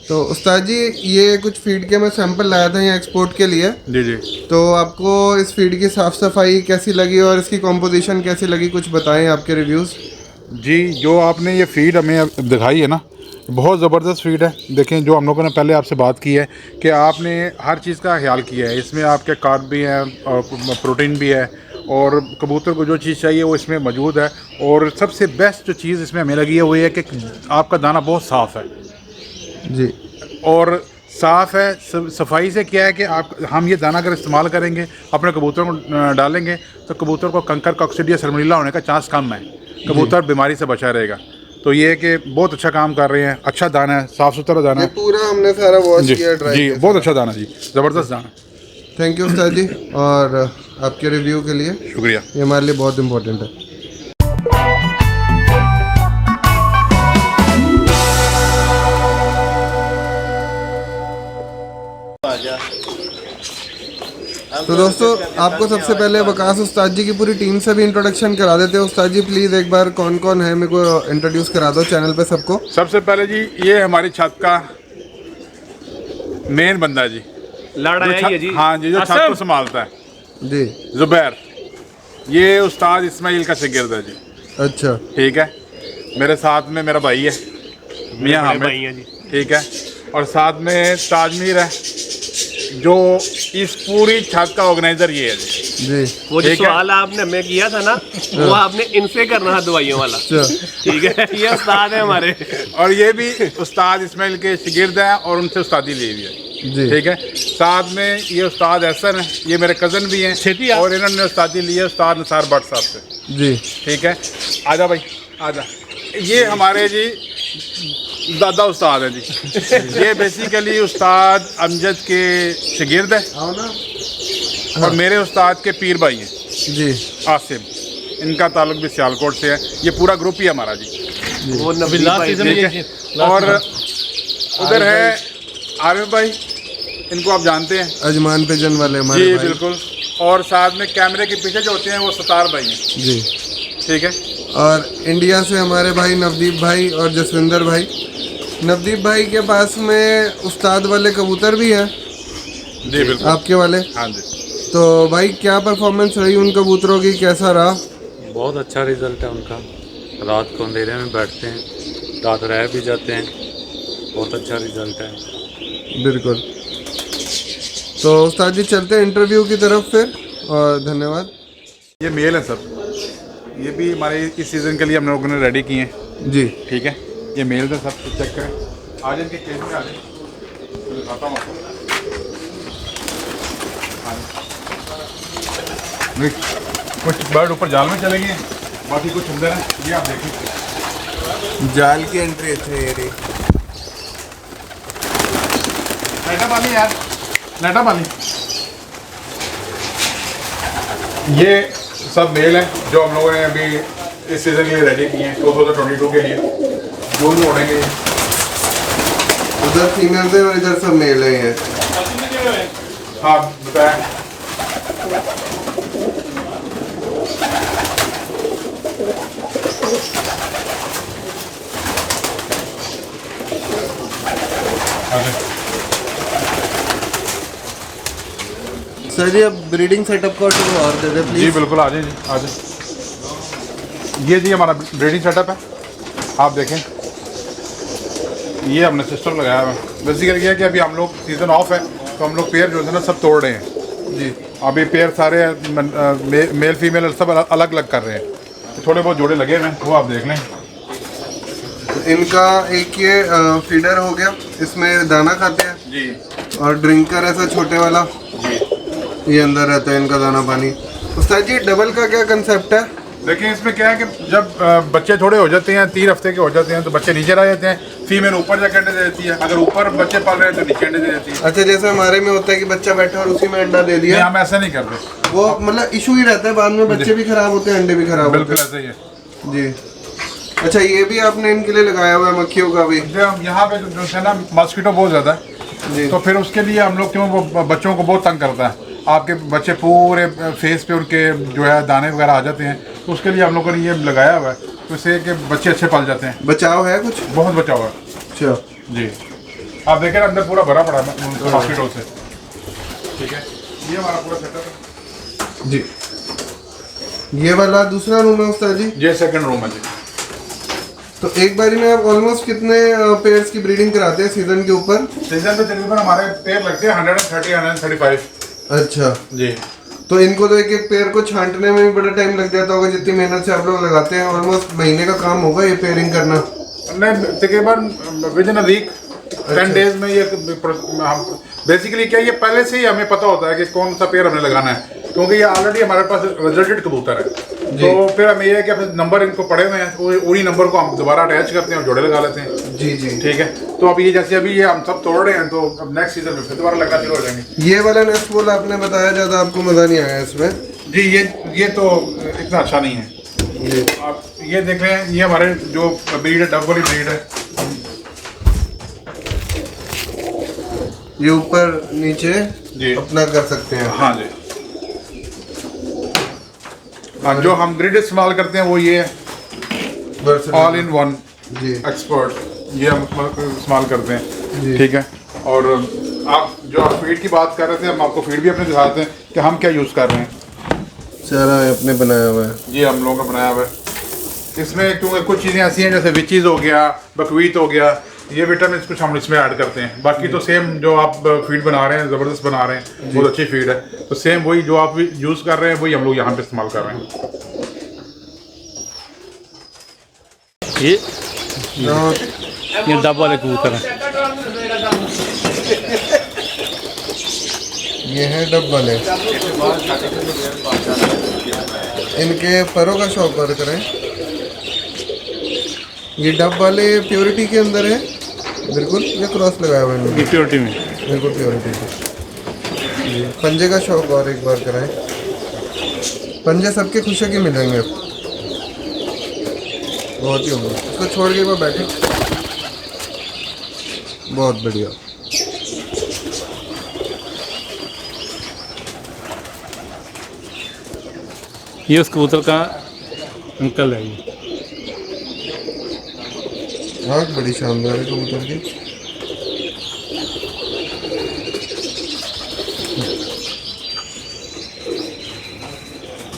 तो उस्ताद जी ये कुछ फीड के मैं सैंपल लाया था यहाँ एक्सपोर्ट के लिए। जी जी। तो आपको इस फीड की साफ़ सफाई कैसी लगी और इसकी कॉम्पोजिशन कैसी लगी, कुछ बताएं आपके रिव्यूज़। जी, जो आपने ये फीड हमें दिखाई है ना, बहुत ज़बरदस्त फीड है। देखें, जो हम लोगों ने पहले आपसे बात की है कि आपने हर चीज़ का ख्याल किया है। इसमें आपके कार्ब भी हैं और प्रोटीन भी है, और कबूतर को जो चीज़ चाहिए वो इसमें मौजूद है। और सबसे बेस्ट जो चीज़ इसमें हमें लगी है वो ये कि आपका दाना बहुत साफ़ है जी। और साफ़ है। सफाई से क्या है कि हम ये दाना अगर इस्तेमाल करेंगे, अपने कबूतरों को डालेंगे, तो कबूतर को कंकर कॉक्सीडिया सर्मोनीला होने का चांस कम है। कबूतर बीमारी से बचा रहेगा। तो ये है कि बहुत अच्छा काम कर रहे हैं। अच्छा दाना है, साफ़ सुथरा दाना है। पूरा हमने सारा वॉश किया, ड्राई जी, किया। बहुत अच्छा दाना जी, ज़बरदस्त दाना। थैंक यू उस्ताद जी, और आपके रिव्यू के लिए शुक्रिया। ये हमारे लिए बहुत इम्पोर्टेंट है। तो दोस्तों आपको सबसे पहले वकास उस्ताद जी की पूरी टीम से भी इंट्रोडक्शन करा देते हैं। उस्ताद जी प्लीज़ एक बार कौन कौन है मेरे को इंट्रोड्यूस करा दो चैनल पे सबको। सबसे पहले जी, ये हमारी छत का मेन बंदा जी, लाड़ा है ये जी। हाँ जी, जो छत को संभालता है जी। जुबैर। ये उस्ताद इस्माइल का शागिर्द है जी। अच्छा। ठीक है। मेरे साथ में मेरा भाई है मियाँ बड़े हामिद, भाई हैं जी। ठीक है। और साथ में ताजमीर है, जो इस पूरी छत का ऑर्गेनाइजर ये है जी। जी। वो जो ठीक है। सवाल आपने हमें किया था ना, वो आपने इनसे करना था, दवाइयों वाला। अच्छा। ठीक है, ये उस्ताद है हमारे। और ये भी उस्ताद इस्माइल के शागिर्द हैं और उनसे उस्तादी ली हुई है। जी। ठीक है। साथ में ये उस्ताद एहसन है, ये मेरे कज़न भी हैं, और इन्होंने उस्तादी ली है उस्ताद निसार भट्ट साहब से। जी। ठीक है। आजा भाई आजा। ये हमारे जी दादा उस्ताद है जी। ये बेसिकली उस्ताद अमजद के शागिर्द है आओ ना। और मेरे उस्ताद के पीर भाई हैं जी। आसिम। इनका ताल्लुक भी सियालकोट से है। ये पूरा ग्रुप ही हमारा जी। वो नबी भाई ठीक है। और उधर है आरिफ भाई, इनको आप जानते हैं, अजमान पेजन वाले हमारे जी भाई। बिल्कुल। और साथ में कैमरे के पीछे जो होते हैं वो सतार भाई हैं। जी। ठीक है। और इंडिया से हमारे भाई नवदीप भाई और जसविंदर भाई। नवदीप भाई के पास में उस्ताद वाले कबूतर भी हैं जी बिल्कुल, आपके वाले। हाँ जी। तो भाई क्या परफॉर्मेंस रही उन कबूतरों की, कैसा रहा? बहुत अच्छा रिजल्ट है उनका। रात को अंधेरे में बैठते हैं, रात रह भी जाते हैं। बहुत अच्छा रिजल्ट है। बिल्कुल। तो उस्ताद जी चलते हैं इंटरव्यू की तरफ फिर, और धन्यवाद। ये मेल है सर, ये भी हमारे इस सीज़न के लिए हम लोगों ने रेडी किए हैं। जी। ठीक है। ये मेल है, सब कुछ चेक करें। आज इनके केस में आ जाए, तो दिखाता हूँ आपको। नहीं, कुछ बर्ड ऊपर जाल में चले गए हैं, बाकी कुछ अंदर है। ये आप देखें, जाल की एंट्री है ये रही। लाइटा पाली यार, लाइटा पाली। ये सब मेल हैं जो हम लोगों ने अभी इस सीज़न के लिए रेडी किए हैं 2022 के लिए। जो उड़ेंगे, उधर फीमेल है और इधर सब मेल है ये। हाँ बताएं। सर जी अब ब्रीडिंग सेटअप का और दे दे प्लीज। जी बिल्कुल, आ जाए जी, आ जाए। ये जी हमारा ब्रीडिंग सेटअप है, आप देखें। ये हमने सिस्टम लगाया हुआ है। बेसिकली क्या है कि अभी हम लोग सीज़न ऑफ है, तो हम लोग पेयर जो है ना सब तोड़ रहे हैं जी। अभी पेयर सारे मेल फीमेल सब अलग अलग कर रहे हैं। तो थोड़े बहुत जोड़े लगे हुए हैं, वो आप देख लें। तो इनका एक ये फीडर हो गया, इसमें दाना खाते हैं जी। और ड्रिंकर ऐसा छोटे वाला जी। ये अंदर रहता है इनका दाना पानी। उस्ताद जी डबल का क्या कंसेप्ट है? देखिए, इसमें क्या है कि जब बच्चे थोड़े हो जाते हैं, 3 हफ्ते के हो जाते हैं, तो बच्चे नीचे रह जाते हैं। फीमेल ऊपर जाकर अंडे दे देती है। अगर ऊपर बच्चे पाल रहे हैं तो नीचे अंडे दे देती है। अच्छा, जैसे हमारे में होता है कि बच्चा बैठा और उसी में अंडा दे नहीं, दिया, हम ऐसा नहीं करते। वो मतलब इशू ही रहता है, बाद में बच्चे भी खराब होते हैं, अंडे भी खराब होते बिल्कुल ऐसा ही है हैं जी। अच्छा, ये भी आपने इनके लिए लगाया हुआ है मक्खियों का भी? जब यहाँ पे जो है ना मॉस्किटो बहुत ज़्यादा है जी। तो फिर उसके लिए हम लोग, क्यों वो बच्चों को बहुत तंग करता है, आपके बच्चे पूरे फेस पे उनके जो है दाने वगैरह आ जाते हैं, तो उसके लिए हम लोगों ने ये लगाया हुआ है, तो इससे कि बच्चे अच्छे पल जाते हैं। बचाव है कुछ? बहुत बचाव है अच्छा जी। आप देखें अंदर पूरा भरा पड़ा है मॉस्किटो से। ठीक है, ये हमारा पूरा सेटअप है जी। ये वाला दूसरा रूम है उस्ताद जी? ये सेकंड रूम है जी। तो एक बारी में आप ऑलमोस्ट कितने पेयर्स की ब्रीडिंग कराते हैं सीजन के ऊपर? सीजन पे तकरीबन हमारे पेयर लगते हैं 130 135। अच्छा जी। तो इनको तो एक एक पेयर को छांटने में भी बड़ा टाइम लग जाता होगा, जितनी मेहनत से आप लोग लगाते हैं। ऑलमोस्ट महीने का काम होगा ये पेयरिंग करना। नहीं, तकरीबन within a week 10 days में ये बेसिकली क्या, ये पहले से ही हमें पता होता है कि कौन सा पेयर हमें लगाना है, क्योंकि ये ऑलरेडी हमारे पास रिजल्टेड कबूतर है। तो फिर हमें ये है कि अपने नंबर इनको पड़े हुए हैं, उन्हीं नंबर को हम दोबारा अटैच करते हैं और जोड़े लगा लेते हैं। जी जी। ठीक है, तो अब ये जैसे अभी ये हम सब तोड़ रहे हैं, तो अब नेक्स्ट सीजन में फिर दोबारा लगना शुरू हो जाएंगे। ये वाला नेस्ट बॉल आपने बताया, ज़्यादा आपको मज़ा नहीं आया इसमें? जी, ये तो इतना अच्छा नहीं है। ये आप ये देख रहे हैं, ये हमारे जो ब्रीड है डब वाली ब्रीड है। ये ऊपर नीचे जी अपना कर सकते हैं। हाँ जी। हाँ, जो हम ग्रिड इस्तेमाल करते हैं वो ये all in one G expert, ये हम इस्तेमाल करते जी। हैं। ठीक है, और आप जो आप फीड की बात कर रहे थे, हम आपको फीड भी अपने दिखाते हैं कि हम क्या यूज़ कर रहे हैं। सारा अपने बनाया हुआ है। ये हम लोगों का बनाया हुआ है। इसमें क्योंकि कुछ चीज़ें ऐसी हैं जैसे विचीज़ हो गया, बकवीट हो गया, ये विटामिन कुछ हम इसमें ऐड करते हैं। बाकी तो सेम जो आप फीड बना रहे हैं, ज़बरदस्त बना रहे हैं, बहुत अच्छी फीड है, तो सेम वही जो आप यूज़ कर रहे हैं वही हम लोग यहाँ पे इस्तेमाल कर रहे हैं। ये डब वाले कबूतर हैं। ये है डब वाले। इनके परों का शौक और करें। ये डब वाले प्योरिटी के अंदर है बिल्कुल, ये क्रॉस लगाया हुआ है प्योरिटी में, बिल्कुल प्योरिटी में। पंजे का शौक और एक बार कराएं। पंजे सबके खुशी के मिलेंगे, बहुत ही होंगे। इसको छोड़ के एक बार बैठे, बहुत बढ़िया। ये उस कबूतर का अंकल है। ये आँख बड़ी शानदार है कबूतर की।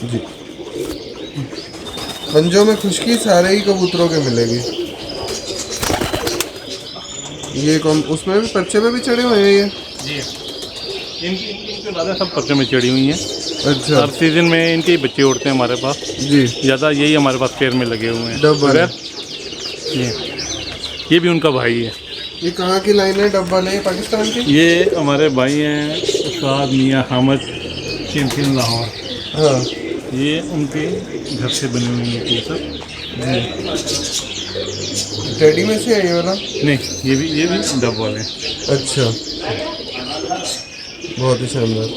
जी, पंजों में खुशकी सारे ही कबूतरों के मिलेगी। ये कौन, उसमें भी पर्चे पे भी चढ़े हुए हैं ये? जी, इनके दादा सब पर्चे में चढ़ी हुई हैं। अच्छा, हर सीजन में इनके ही बच्चे उड़ते हैं हमारे पास। जी, ज़्यादा यही हमारे पास पेड़ में लगे हुए हैं। डब वाले। ये भी उनका भाई है। ये कहाँ की लाइन है डब वाले? पाकिस्तान की? ये हमारे भाई हैं उस्ताद मियाँ हामिद चैम्पियन लाहौर। हाँ, ये उनके घर से बने हुए हैं कबूतर। टेडी में से है ये वाला? नहीं, ये भी डब वाले हैं। अच्छा, बहुत ही शानदार।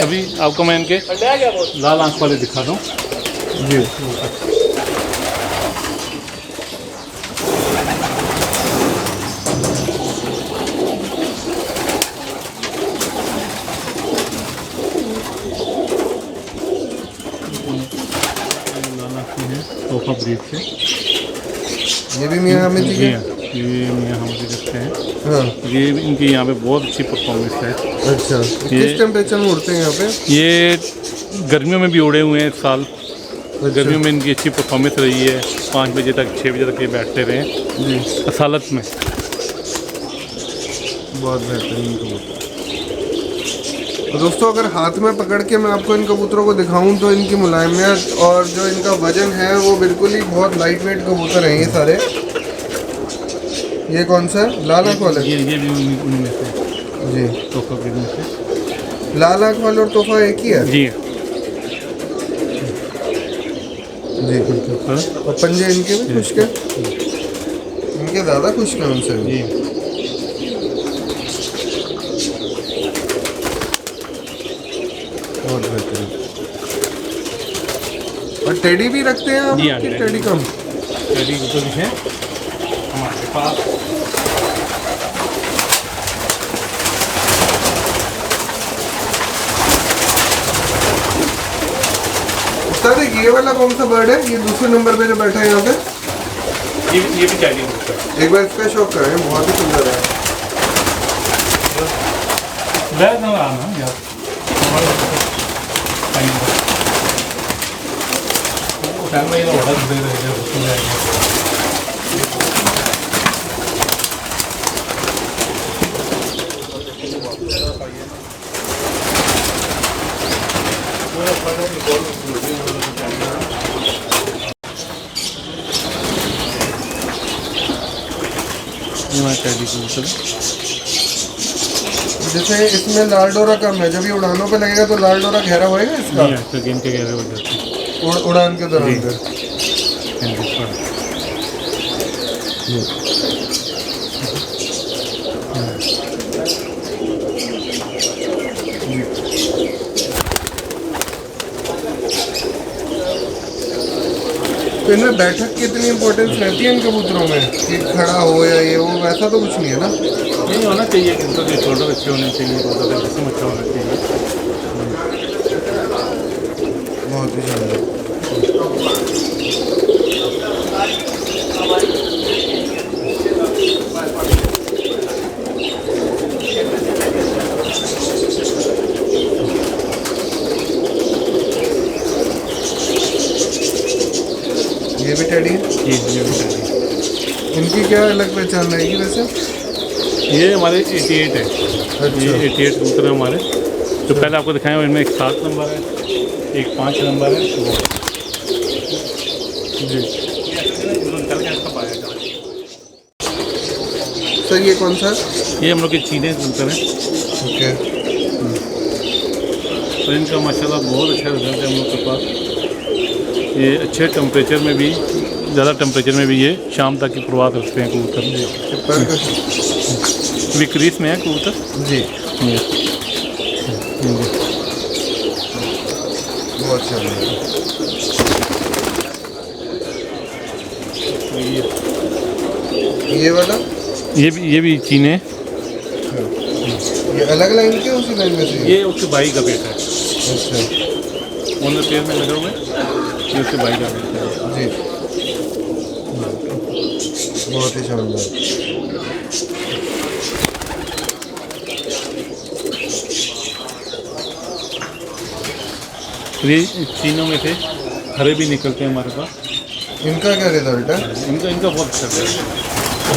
अभी आपको मैं इनके लाल आंख वाले दिखा दूँ। जी, लाल आंख में है तोहफा ब्रीड से। ये भी मियाँ हामिद जी जी के? हाँ, ये मियाँ हामिद रखते हैं। हाँ, ये इनकी यहाँ पे बहुत अच्छी परफॉर्मेंस है। अच्छा। किस टेम्परेचर में उड़ते हैं यहाँ पे? ये गर्मियों में भी उड़े हुए हैं इस साल। अच्छा। गर्मियों में इनकी अच्छी परफॉर्मेंस रही है। 5 बजे तक 6 बजे तक ये बैठते रहे जी, असालत में। बहुत बेहतरीन कबूतर। तो दोस्तों, अगर हाथ में पकड़ के मैं आपको इन कबूतरों को दिखाऊं तो इनकी मुलायमियत और जो इनका वजन है वो बिल्कुल ही बहुत लाइट वेट कबूतर हैं ये सारे। ये कौन सा है? लाल आँख वाले? ये भी उनमें से जी, तोहफा ब्रीड में से। लाल आँख वाले और तोहफा एक ही है? जी जी, हाँ और पंजे इनके भी खुश्क है? इनके ज़्यादा खुश्क है उनसे भी। जी। बहुत बेहतरीन। और टेडी भी रखते हैं आप? जी हाँ, कि टेडी कम? टेडी कबूतर भी हैं हमारे पास। सर ये वाला कौन सा बर्ड है, ये दूसरे नंबर पे जो बैठा है यहाँ पे? ये भी चाहिए कबूतर। एक बार इसका शौक करें, बहुत ही सुंदर है। जैसे इसमें लाल डोरा कम है, जब ये उड़ानों पे लगेगा तो लाल डोरा गहरा होएगा इसका? के गहरे हो जाते हैं उड़ान के दौरान पे। तो इनमें बैठक की इतनी इम्पोर्टेंस रहती है इन कबूतरों में कि खड़ा हो या ये वो, वैसा तो कुछ नहीं है ना? नहीं होना चाहिए, कबूतर के छोटे बच्चे होने चाहिए, कबूतर का जिस्म अच्छा होना चाहिए। बहुत ही शानदार। ये भी टेडी है? ये भी टेडी। इनकी क्या अलग पहचान रहेगी वैसे? ये हमारे 88 है। अच्छा। ये 88 कबूतर है हमारे, जो पहले आपको दिखाए हैं। इनमें एक 7 नंबर है, एक 5 नंबर है। जी सर, ये कौन सा? ये हम लोग के चीने कबूतर हैं। ओके। तो इनका माशाल्लाह बहुत अच्छा रिजल्ट है हम लोग के पास। ये अच्छे टेम्परेचर में भी, ज़्यादा टेम्परेचर में भी ये शाम तक की परवाह करते हैं कबूतर। विक्रीस में है कबूतर जी। ये। बहुत शानदार। ये वाला? ये भी चीने। ये अलग लाइन के उसी लाइन में से? ये उसके भाई का बेटा है। अच्छा। उन्हें पेड़ में लगे हुए, ये उसके भाई का बेटा है। जी बहुत ही शानदार। ये चीनों में से हरे भी निकलते हैं हमारे पास। इनका क्या रिजल्ट है? इनका बहुत अच्छा रिजल्ट है।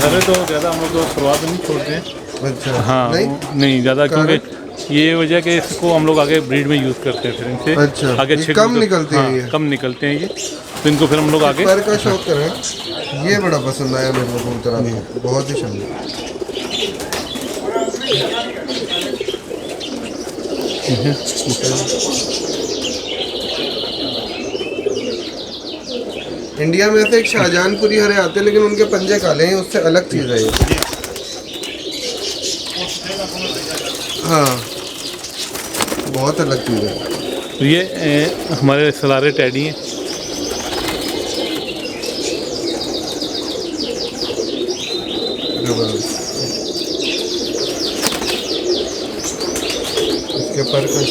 हरे तो ज़्यादा हम लोग तो शुरुआत में नहीं छोड़ते हैं। अच्छा। हाँ नहीं ज़्यादा, क्योंकि ये वजह कि इसको हम लोग आगे ब्रीड में यूज़ करते हैं। फिर इनसे अच्छा। आगे ये कम निकलते हैं? ये कम निकलते हैं ये, तो इनको फिर हम लोग आगे। पर का शौक करें, ये बड़ा पसंद आया मेरे को कबूतर आपको, बहुत ही शानदार। इंडिया में से एक शाहजहानपुरी हरे आते हैं, लेकिन उनके पंजे काले हैं, उससे अलग चीज़ है ये। हाँ, बहुत अलग चीज़ है। तो ये हमारे सलारे टैडी हैं। इसके पर का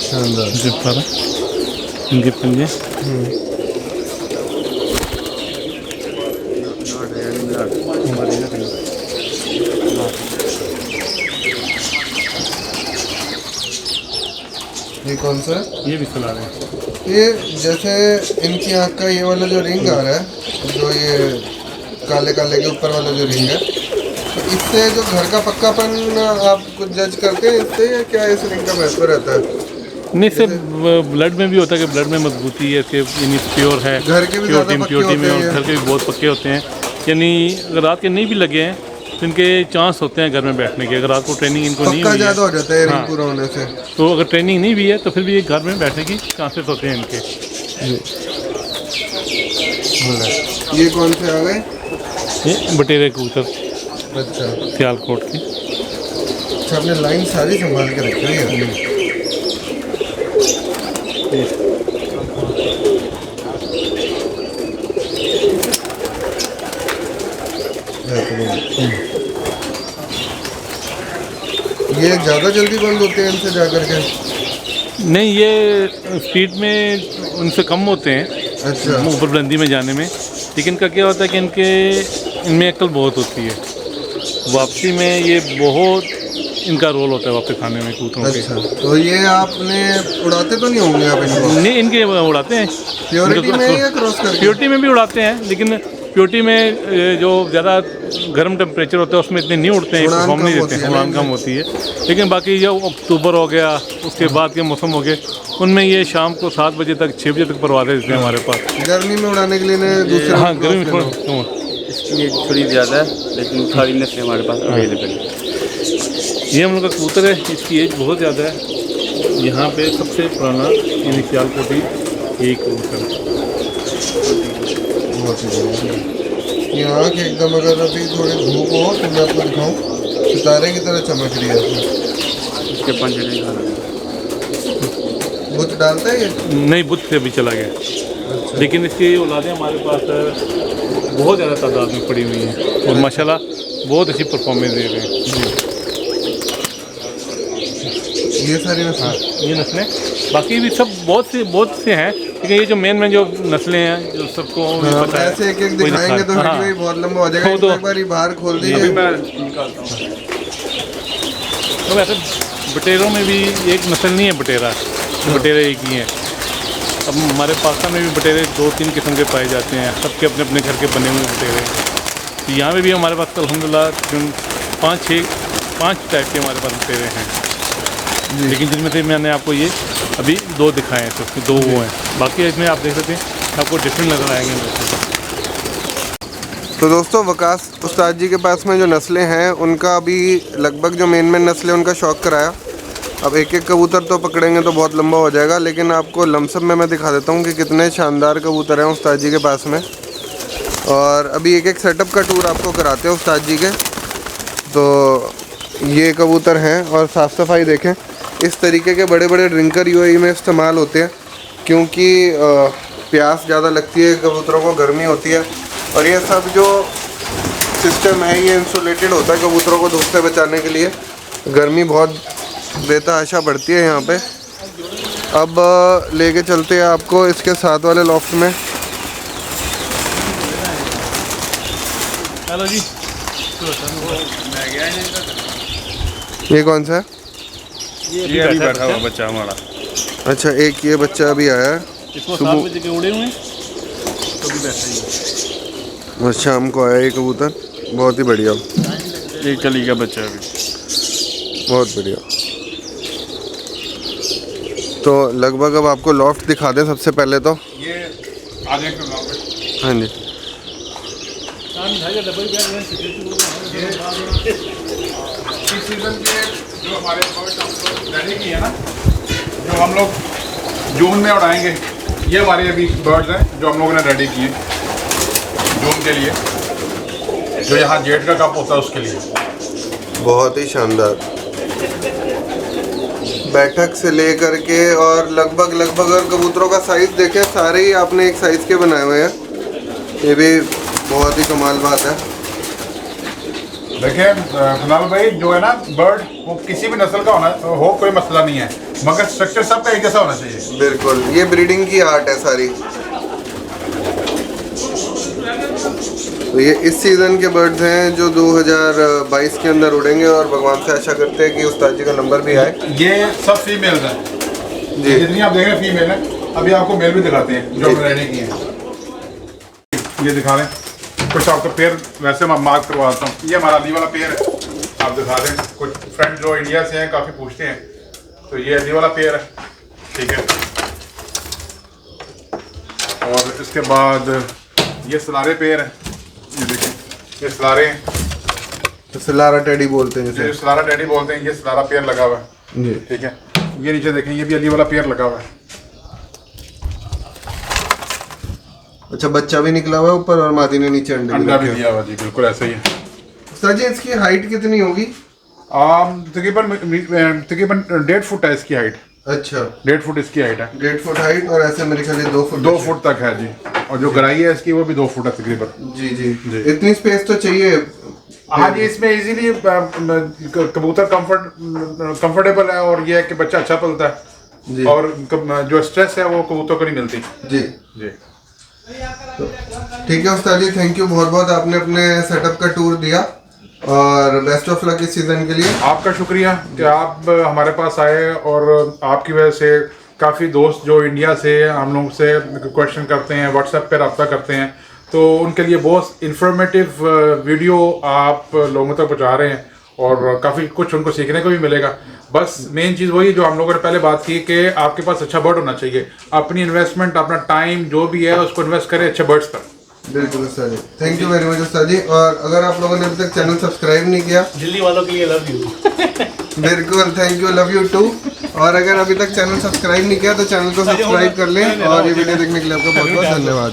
शानदार। जो पर इनके पंजे। ये कौन सा? ये भी सलारे हैं। ये जैसे इनकी आँख का ये वाला जो रिंग आ रहा है, जो ये काले काले के ऊपर वाला जो रिंग है, तो इससे जो घर का पक्कापन आप कुछ जज करते हैं इससे, या क्या इस रिंग का महत्व रहता है? नहीं, सिर्फ ब्लड में भी होता है कि ब्लड में मजबूती है, कि यानी प्योर है। घर के भी ज़्यादा पक्के होते में, हैं और ये। घर के भी बहुत पक्के होते हैं। यानी अगर रात के नहीं भी लगे हैं तो इनके चांस होते हैं घर में बैठने के। अगर रात को ट्रेनिंग इनको नहीं पक्का हुई ज़्यादा हो जाता है रिंग हाँ। पूरा होने से। तो अगर ट्रेनिंग नहीं भी है तो फिर भी ये घर में बैठने की चांसेस होते हैं इनके। ये कौन से आ गए? ये बटेरे कबूतर अच्छा। सियालकोट के। अच्छा, आपने लाइन सारी संभाल के रखी है। ये ज़्यादा जल्दी बंद होते हैं इनसे जा करके? नहीं, ये स्पीड में उनसे कम होते हैं अच्छा ऊपर बुलंदी में जाने में, लेकिन इनका क्या होता है कि इनमें अक्ल बहुत होती है। वापसी में ये बहुत इनका रोल होता है वापस आने में कबूतरों के। अच्छा, तो ये आपने उड़ाते तो नहीं होंगे आप इनको? नहीं, इनके उड़ाते हैं प्योरिटी में या क्रॉस करके? प्योरिटी में भी उड़ाते हैं, लेकिन प्योरिटी में जो ज़्यादा गर्म टेम्परेचर होता है उसमें इतने नहीं उड़ते हैं, उड़ान परफॉर्म नहीं कम देते हैं, होती है उड़ान कम होती है। लेकिन बाकी जो अक्टूबर हो गया, उसके बाद के मौसम हो गए, उनमें ये शाम को 7 बजे तक 6 बजे तक परवाज़ देते हैं हमारे पास। गर्मी में उड़ाने के लिए ने दूसरे हाँ, क्रॉस गर्मी लेना हो। थोड़ा इसकी एज थोड़ी ज़्यादा है, लेकिन सारी नस्लें हमारे पास अवेलेबल है। ये हम लोग का कबूतर है, इसकी एज बहुत ज़्यादा है। यहाँ पे सबसे पुराना इनिशियल कोटी यही कबूतर है। बहुत ही बढ़िया। ये आँख एकदम, अगर अभी थोड़ी धूप हो तो मैं आपको दिखाऊं, सितारे की तरह चमक रही है इसमें। इसके पंजे नहीं खाना। बुत डालता है ये? नहीं, बुद्ध से भी चला गया, लेकिन इसकी औलादें हमारे पास बहुत ज़्यादा तादाद में पड़ी हुई हैं और माशाल्लाह बहुत अच्छी परफॉर्मेंस दे रहे हैं। ये सारी नस्ल? हाँ, ये नस्लें, बाकी भी सब बहुत से हैं, लेकिन ये जो मेन जो नस्लें हैं जो सबको भी हाँ, पता है। ऐसे एक एक वही दिखाएंगे तो हाँ। वीडियो भी बहुत लंबा हो जाएगा। वो इसको तो- एक बार ही बाहर खोल अभी दीजिए। मैं निकालता हूँ। तो वैसे बटेरों में भी एक नस्ल नहीं है बटेरा, बटेरे एक ही हैं। अब हमारे पाकिस्तान में भी बटेरे 2-3 किस्म के पाए जाते हैं, सबके अपने अपने घर के बने हुए बटेरे। तो यहाँ में भी हमारे पास अल्हम्दुलिल्लाह 5 टाइप के हमारे पास बटेरे हैं, लेकिन जिनमें से मैंने आपको ये अभी 2 दिखाए हैं, तो उसमें 2 वो हैं। बाकी इसमें आप देख सकते हैं आपको डिफरेंट नज़र आएंगे। तो दोस्तों, वकास उस्ताद जी के पास में जो नस्लें हैं उनका अभी लगभग जो मेन नस्लें उनका शौक कराया। अब एक एक कबूतर तो पकड़ेंगे तो बहुत लंबा हो जाएगा, लेकिन आपको लमसम में मैं दिखा देता हूँ कि कितने शानदार कबूतर हैं उस्ताद जी के पास में। और अभी एक एक सेटअप का टूर आपको कराते हैं उस्ताद जी के। तो ये कबूतर हैं और साफ़ सफाई देखें। इस तरीके के बड़े बड़े ड्रिंकर यूएई में इस्तेमाल होते हैं, क्योंकि प्यास ज़्यादा लगती है कबूतरों को, गर्मी होती है। और ये सब जो सिस्टम है ये इंसुलेटेड होता है कबूतरों को धूप से बचाने के लिए। गर्मी बहुत बेतहाशा बढ़ती है यहाँ पे। अब लेके चलते हैं आपको इसके साथ वाले लॉफ्ट में। हेलो जी, ये कौन सा है? ये अभी बैठा हुआ बच्चा हमारा। अच्छा, एक ये बच्चा अभी आया है। इसको 7 बजे के उड़े हुए हैं, तो भी बैठा ही है। और शाम को आया ये कबूतर, बहुत ही बढ़िया, एक कली का बच्चा अभी। बहुत बढ़िया। तो लगभग अब आपको लॉफ्ट दिखा दें सबसे पहले तो। ये आगे के नाम पे हाँ जी, इस सीज़न के जो हमारे बर्ड्स हमको रेडी की है ना, जो हम लोग जून में उड़ाएंगे, ये हमारे अभी बर्ड्स हैं जो हम लोगों ने रेडी किए जून के लिए, जो यहाँ जेट का कप होता है उसके लिए। बहुत ही शानदार। बैठक से लेकर के और लगभग अगर कबूतरों का साइज़ देखें, सारे ही आपने एक साइज़ के बनाए हुए हैं। ये भी बहुत ही कमाल बात है। देखिए फिलहाल भाई, जो है ना बर्ड, वो किसी भी नस्ल का होना हो कोई मसला नहीं है, मगर स्ट्रक्चर सबका एक जैसा होना चाहिए। बिल्कुल, ये ब्रीडिंग की आर्ट है सारी। तो ये इस सीज़न के बर्ड्स हैं जो 2022 के अंदर उड़ेंगे, और भगवान से आशा करते हैं कि उस्ताद जी का नंबर भी आए। ये सब फीमेल्स हैं जी, जितनी आप देख रहे हैं फीमेल है। अभी आपको मेल भी दिखाते हैं जो हमने रेडी किए हैं। ये दिखा रहे हैं कुछ आपका पेयर, वैसे मैं मार्क करवाता हूँ। ये हमारा अली वाला पेयर है, आप दिखा दें। कुछ फ्रेंड जो इंडिया से हैं काफ़ी पूछते हैं, तो ये अली वाला पेयर है, ठीक है। और इसके बाद ये सलारे पेयर है, ये देखिए, ये सलारे हैं, तो सलारा टेडी बोलते हैं जो इसे। सलारा डैडी बोलते हैं। ये सलारा पेयर लगा हुआ है, जी, ठीक है। ये नीचे देखें, ये भी अली वाला पेयर लगा हुआ है। अच्छा, बच्चा भी निकला हुआ है ऊपर और मादी ने नीचे अंडे भी अंडा भी रखे हैं। दिया हुआ जी, बिल्कुल ऐसे ही है। उस्ताद जी, इसकी हाइट कितनी होगी? तकरीबन 1.5 फुट है इसकी हाइट। अच्छा, 1.5 फुट इसकी हाइट है, 1.5 फुट हाइट, और ऐसे मेरे ख्याल 2 फुट 2 फुट तक है जी। और जो गहराई है इसकी वो भी 2 फुट है तकरीबन। जी जी जी। इतनी स्पेस तो चाहिए। हाँ जी, इसमें इजीली कबूतर कंफर्टेबल है, और ये है कि बच्चा अच्छा पलता है। जी। और जो स्ट्रेस है वो कबूतरों को नहीं मिलती। जी जी ठीक है उस्ताद जी, थैंक यू बहुत बहुत, आपने अपने सेटअप का टूर दिया और बेस्ट ऑफ लक इस सीजन के लिए। आपका शुक्रिया कि आप हमारे पास आए और आपकी वजह से काफ़ी दोस्त जो इंडिया से हम लोग से क्वेश्चन करते हैं, व्हाट्सएप पे रब्ता करते हैं, तो उनके लिए बहुत इंफॉर्मेटिव वीडियो आप लोगों तक पहुंचा रहे हैं और काफ़ी कुछ उनको सीखने को भी मिलेगा। बस मेन चीज़ वही जो हम लोगों ने पहले बात की कि आपके पास अच्छा बर्ड होना चाहिए। अपनी इन्वेस्टमेंट, अपना टाइम जो भी है उसको इन्वेस्ट करें अच्छे बर्ड्स पर। बिल्कुल उस्ताद जी, थैंक यू वेरी मच उस्ताद जी। और अगर आप लोगों ने अभी तक चैनल सब्सक्राइब नहीं किया, दिल्ली वालों के लिए लव यू। बिल्कुल thank you, love you too. और अगर अभी तक चैनल सब्सक्राइब नहीं किया तो चैनल को सब्सक्राइब कर लें और ये वीडियो देखने के लिए आपका बहुत बहुत धन्यवाद।